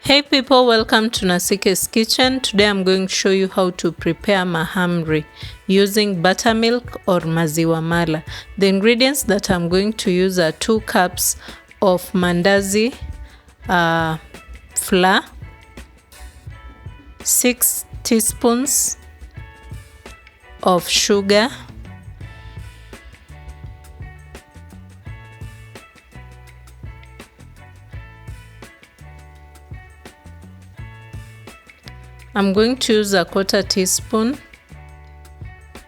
Hey people, welcome to Nasike's kitchen. Today I'm going to show you how to prepare mahamri using buttermilk or maziwa mala. The ingredients that I'm going to use are 2 cups of mandazi flour, 6 teaspoons of sugar, I'm going to use a 1/4 teaspoon.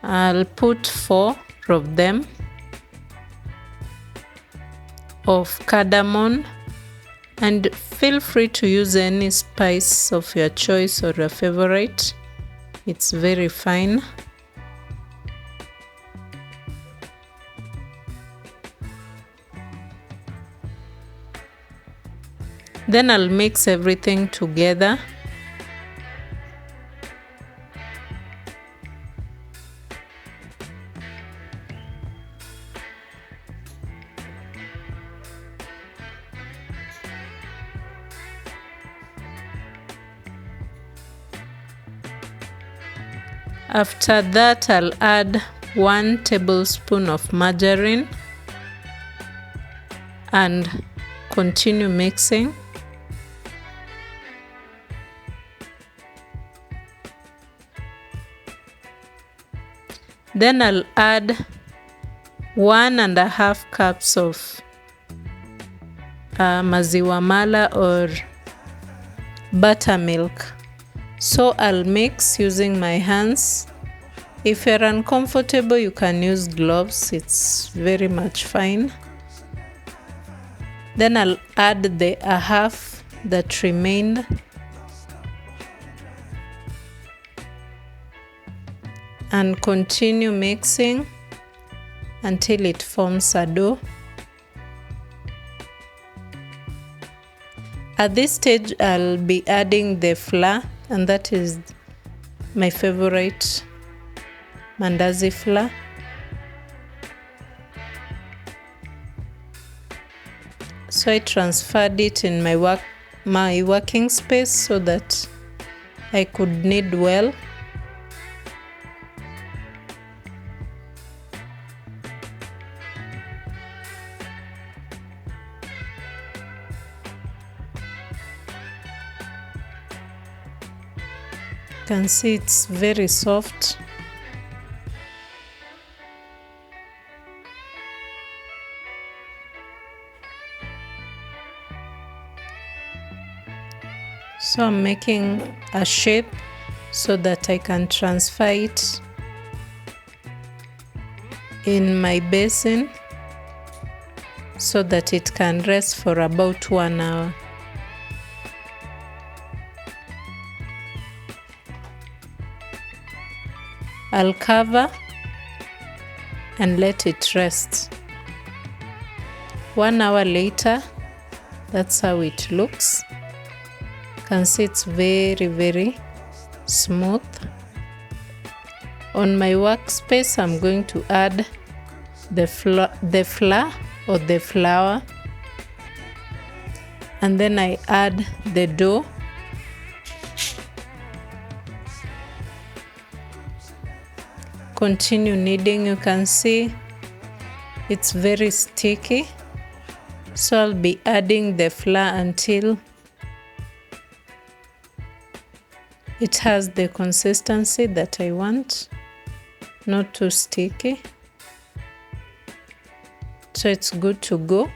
I'll put 4 of them of cardamom, and feel free to use any spice of your choice or your favorite. It's very fine. Then I'll mix everything together. After that, I'll add 1 tablespoon of margarine and continue mixing. Then I'll add 1.5 cups of maziwa mala or buttermilk. So I'll mix using my hands. If you're uncomfortable, you can use gloves. It's very much fine. Then I'll add the half that remained. And continue mixing until it forms a dough. At this stage, I'll be adding the flour, and that is my favorite mandazi flour. So I transferred it in my working space so that I could knead well. You can see it's very soft. So I'm making a shape so that I can transfer it in my basin so that it can rest for about 1 hour. I'll cover and let it rest. 1 hour later, that's how it looks. You can see it's very smooth. On my workspace, I'm going to add the flour or the flour, and then I add the dough. Continue kneading. You can see it's very sticky, so I'll be adding the flour until it has the consistency that I want, not too sticky. So it's good to go.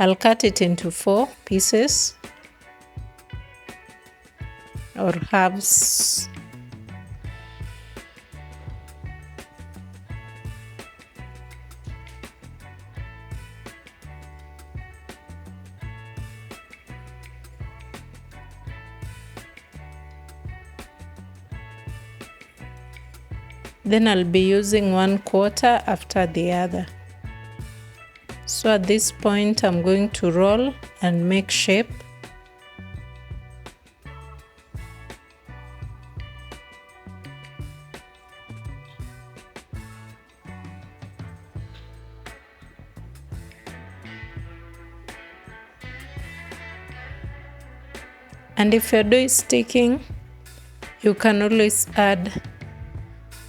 I'll cut it into 4 pieces or halves. Then I'll be using 1/4 after the other. So at this point, I'm going to roll and make shape. And if your dough is sticking, you can always add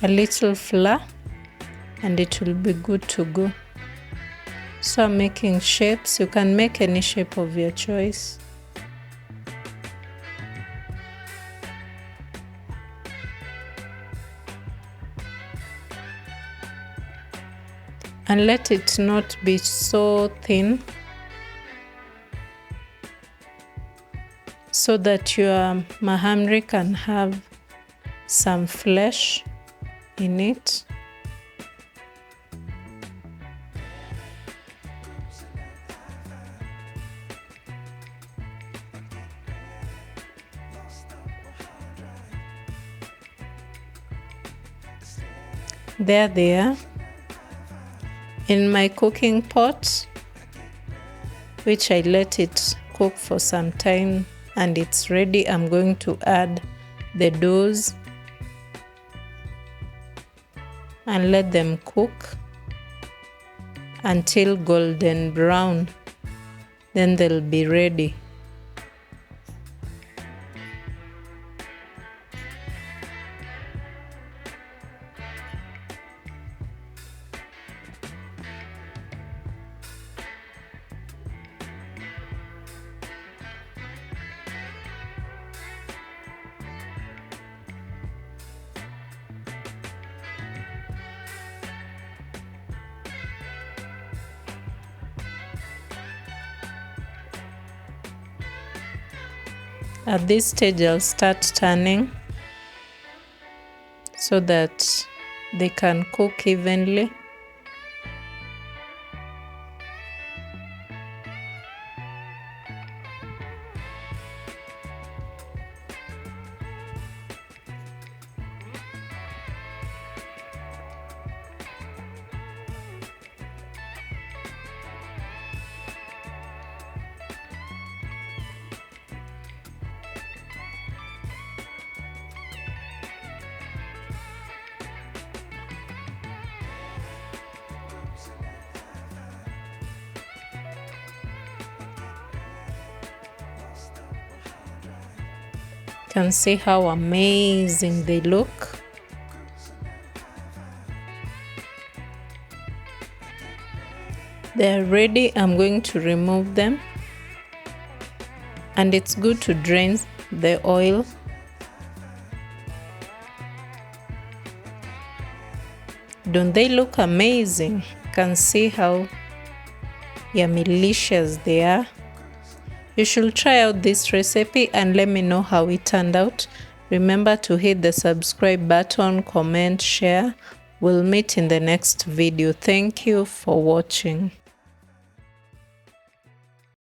a little flour and it will be good to go. So I'm making shapes. You can make any shape of your choice. And let it not be so thin, so that your mahamri can have some flesh in it. There they are in my cooking pot, which I let it cook for some time, and it's ready. I'm going to add the doughs and let them cook until golden brown. Then they'll be ready. At this stage, I'll start turning so that they can cook evenly. Can see how amazing they look. They're ready. I'm going to remove them, and it's good to drain the oil. Don't they look amazing? Can see how yummy-licious they are. You should try out this recipe and let me know how it turned out. Remember to hit the subscribe button, comment, share. We'll meet in the next video. Thank you for watching.